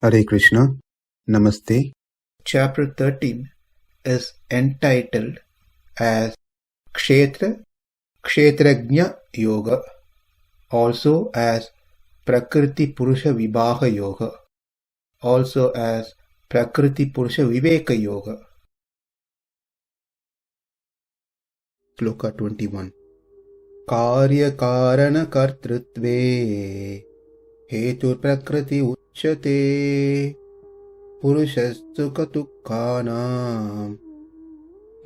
Hare Krishna, Namaste. Chapter 13 is entitled as Kshetra, Kshetrajna Yoga, also as Prakriti Purusha Vibhaga Yoga, also as Prakriti Purusha Viveka Yoga. Sloka 21. kārya-kāraṇa-kartṛtve hetur prakriti ucyate puruṣaḥ sukha-duḥkhānāṁ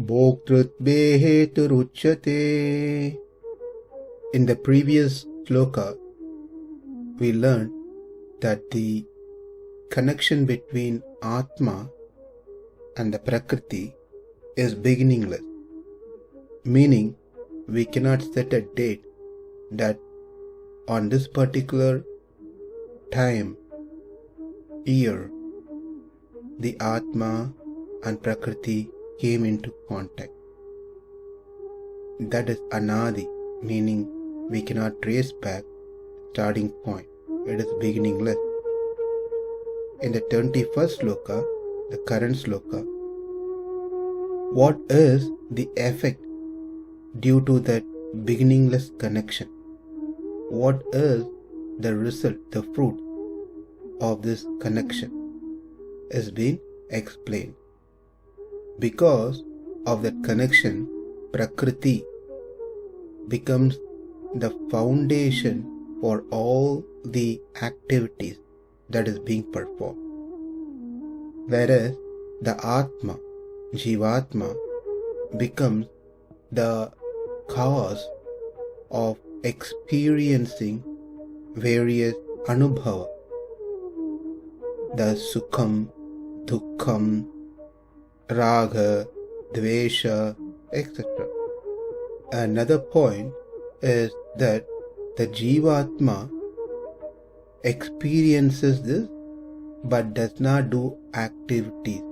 bhoktṛtve hetur ucyate. In the previous sloka, we learned that the connection between Atma and the Prakriti is beginningless, meaning we cannot set a date that on this particular time, year, the Atma and Prakriti came into contact. That is Anadi, meaning we cannot trace back starting point. It is beginningless. In the 21st sloka, the current sloka, what is the effect due to that beginningless connection? What is the result, the fruit of this connection is being explained. Because of that connection, Prakriti becomes the foundation for all the activities that is being performed. Whereas the Atma, Jivatma, becomes the cause of experiencing various anubhava, the sukham, dukkham, raga, dvesha, etc. Another point is that the Jivatma experiences this but does not do activities,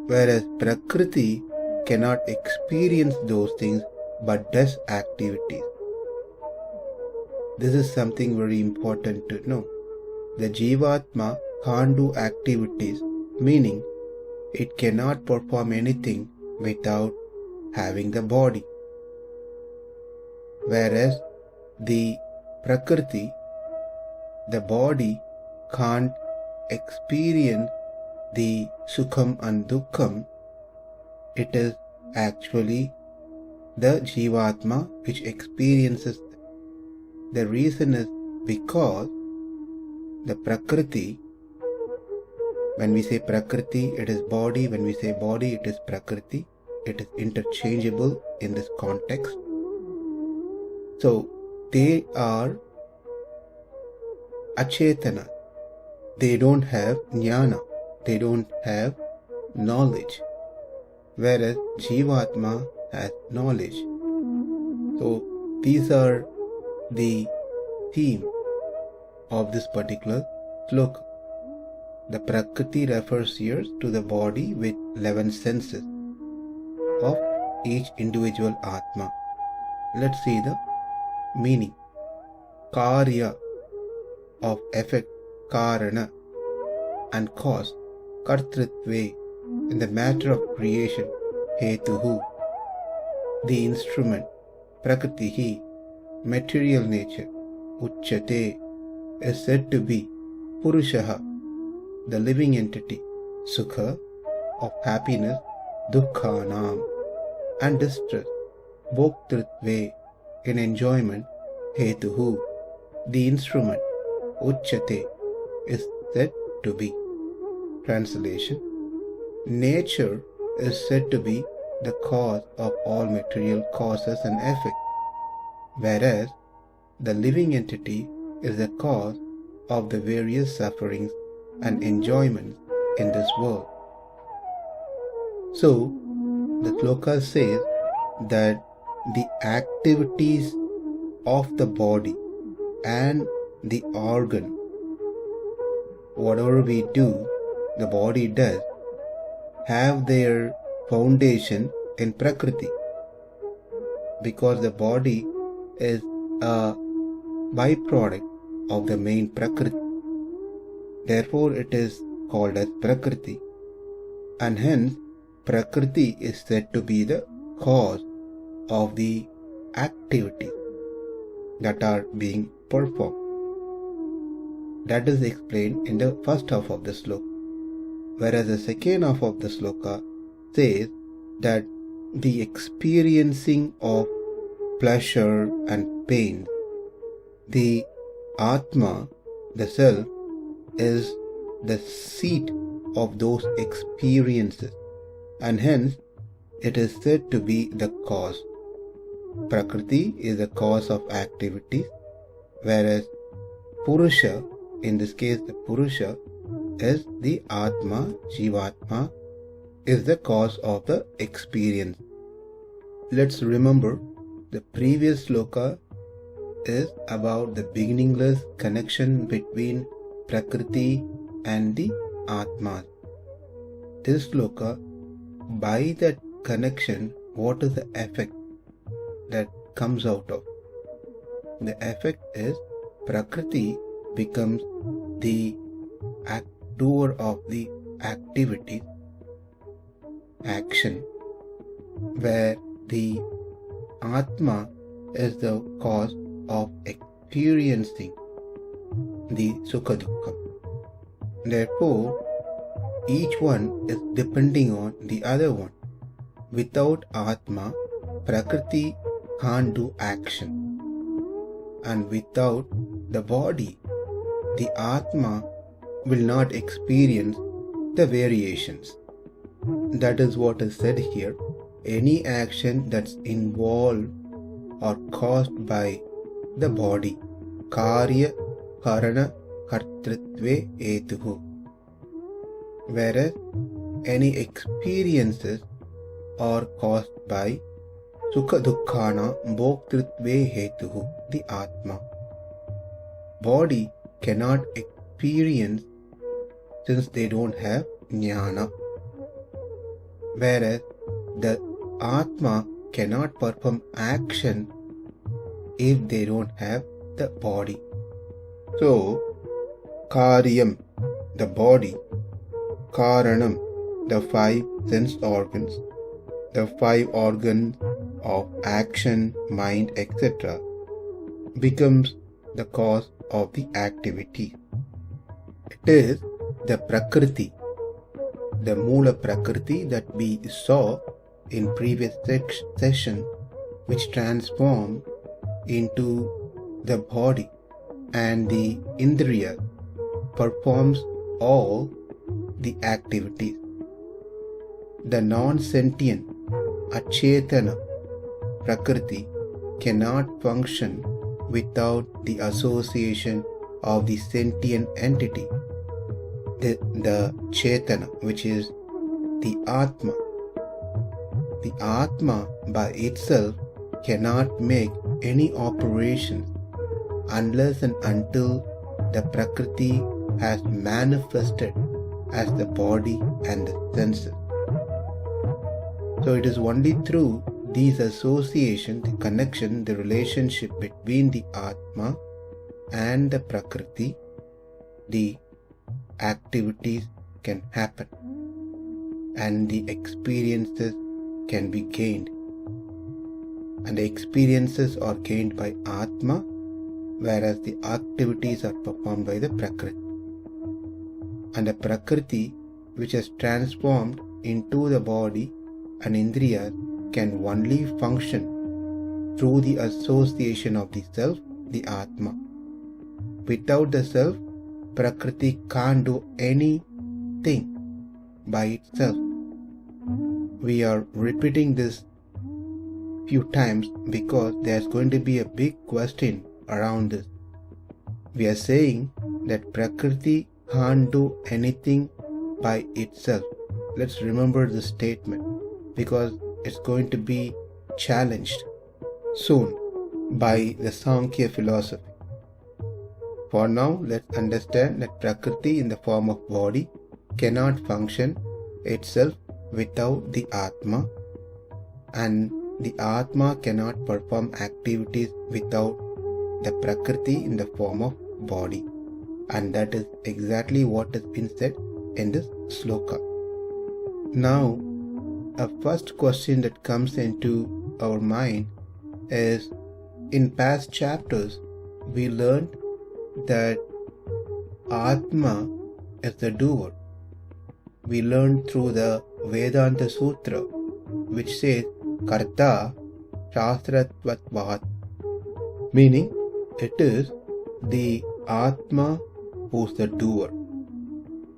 whereas Prakriti cannot experience those things but does activities. This is something very important to know. The Jivatma can't do activities, meaning it cannot perform anything without having the body. Whereas the Prakriti, the body can't experience the sukham and dukkham. It is actually the Jivatma which experiences them. The reason is because the Prakriti, when we say Prakriti, it is body. When we say body, it is Prakriti. It is interchangeable in this context. So, they are achetana. They don't have jnana. They don't have knowledge. Whereas Jivatma has knowledge. So, these are the theme of this particular sloka. The Prakriti refers here to the body with 11 senses of each individual Atma. Let's see the meaning. Karya of effect, kāraṇa, and cause, kartṛtve, in the matter of creation, hetuḥ, the instrument, prakritihi, material nature, ucyate, is said to be puruṣaḥ, the living entity, sukha, of happiness, duḥkhānāṁ, and distress, bhoktṛtve, in enjoyment, hetuḥ, the instrument, ucyate, is said to be. Translation: nature is said to be the cause of all material causes and effects, whereas the living entity is the cause of the various sufferings and enjoyments in this world. So, the sloka says that the activities of the body and the organ, whatever we do, the body does, have their foundation in Prakriti, because the body is a byproduct of the main Prakriti. Therefore it is called as prakriti, and hence prakriti is said to be the cause of the activities that are being performed. That is explained in the first half of the sloka. Whereas the second half of the sloka says that the experiencing of pleasure and pain, the Atma, the self, is the seat of those experiences, and hence it is said to be the cause. Prakriti is the cause of activities, whereas Purusha, in this case the Purusha, is the Atma, Jivatma, is the cause of the experience. Let's remember the previous sloka is about the beginningless connection between Prakriti and the Atma. This sloka, by that connection, what is the effect that comes out of? The effect is Prakriti becomes the doer of the activity, action, where the Atma is the cause of experiencing the sukha-duḥkhānāṁ. Therefore, each one is depending on the other one. Without Atma, Prakriti can't do action. And without the body, the Atma will not experience the variations. That is what is said here. Any action that's involved or caused by the body, kārya-kāraṇa-kartṛtve hetuḥ. Whereas any experiences are caused by sukha-duḥkhānāṁ bhoktṛtve hetuḥ, the Atma. Body cannot experience since they don't have jnana. Whereas the Atma cannot perform action if they don't have the body. So, karyam, the body, kāraṇam, the 5 sense organs, the 5 organs of action, mind, etc., becomes the cause of the activity. It is the prakriti, the mula prakriti that we saw in previous session, which transformed into the body, and the indriya performs all the activities. The non-sentient achetana prakriti cannot function without the association of the sentient entity, the chetana, which is the Atma. The Atma by itself cannot make any operations unless and until the prakriti has manifested as the body and the senses. So it is only through these association, the connection, the relationship between the Atma and the prakriti, the activities can happen and the experiences can be gained. And the experiences are gained by Atma, whereas the activities are performed by the prakriti. And the prakriti, which has transformed into the body and indriyas, can only function through the association of the self, the Atma. Without the self, prakriti can't do anything by itself. We are repeating this few times because there's going to be a big question around this. We are saying that prakriti can't do anything by itself. Let's remember this statement because it's going to be challenged soon by the Sankhya philosophy. For now, let's understand that prakriti in the form of body cannot function itself without the Atma, and the Atma cannot perform activities without the prakriti in the form of body. And that is exactly what has been said in this sloka. Now, a first question that comes into our mind is, in past chapters, we learned that Atma is the doer. We learned through the Vedanta Sutra, which says kārya-kāraṇa-kartṛtve, meaning it is the Atma who's the doer.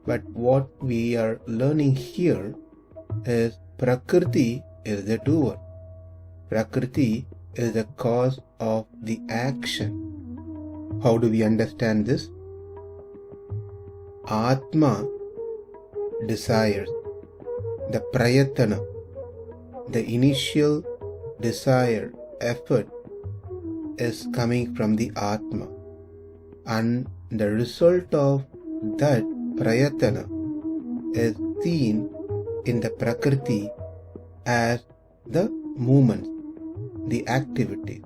But what we are learning here is prakṛtir is the doer. Prakṛtir is the cause of the action. How do we understand this? Atma desires, the prayatana, the initial desire, effort is coming from the Atma, and the result of that prayatana is seen in the prakriti as the movements, the activities.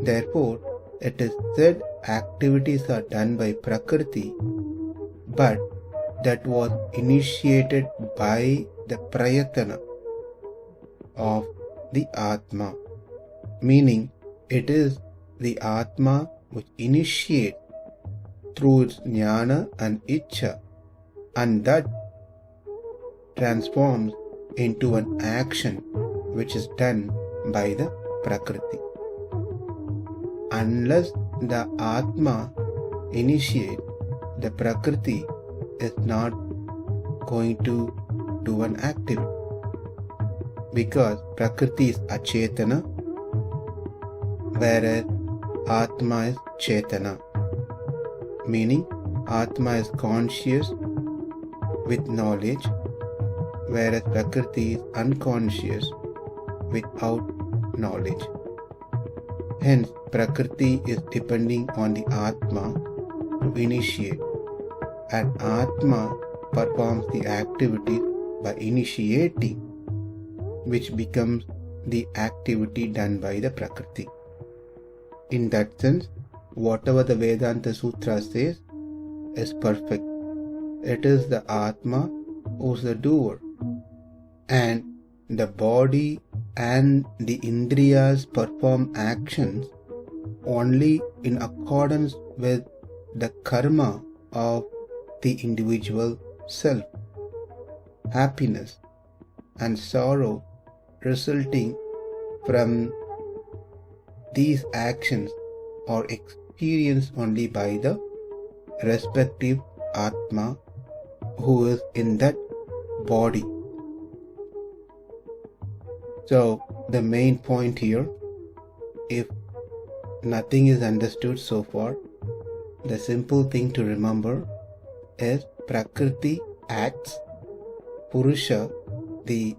Therefore, it is said activities are done by prakriti, but that was initiated by the prayatana of the Atma, meaning it is the Atma which initiates through its jnana and ichcha, and that transforms into an action which is done by the prakriti. Unless the Atma initiates, the prakriti is not going to do an activity, because prakriti is achetana, whereas Atma is chetana, meaning Atma is conscious with knowledge, whereas prakriti is unconscious without knowledge. Hence, prakriti is depending on the Atma to initiate, and Atma performs the activity by initiating, which becomes the activity done by the prakriti. In that sense, whatever the Vedanta Sutra says is perfect. It is the Atma who is the doer, and the body and the Indriyas perform actions only in accordance with the karma of the individual self. Happiness and sorrow resulting from these actions are experienced only by the respective Atma who is in that body. So, the main point here, if nothing is understood so far, the simple thing to remember is prakriti acts, puruṣaḥ, the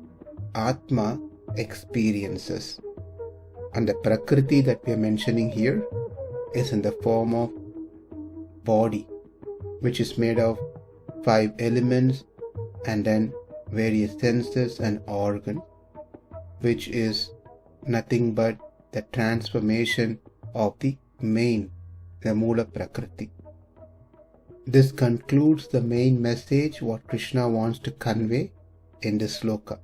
Atma, experiences. And the prakriti that we are mentioning here is in the form of body, which is made of 5 elements and then various senses and organs, which is nothing but the transformation of the main, the Moola Prakriti. This concludes the main message what Krishna wants to convey in this sloka.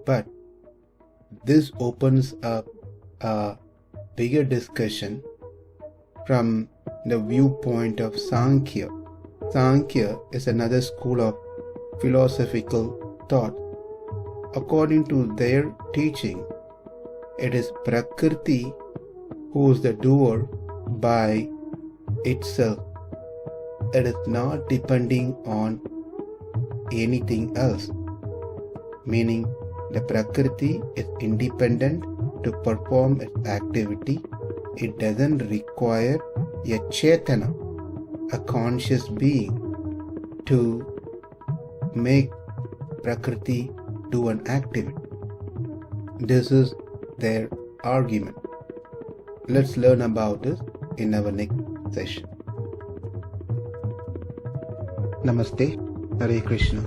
But this opens up a bigger discussion from the viewpoint of Sankhya. Sankhya is another school of philosophical thought. According to their teaching, it is Prakriti who is the doer by itself. It is not depending on anything else, meaning the Prakriti is independent to perform its activity. It doesn't require a Chetana, a conscious being, to make Prakriti do an activity. This is their argument. Let's learn about this in our next session. Namaste. Hare Krishna.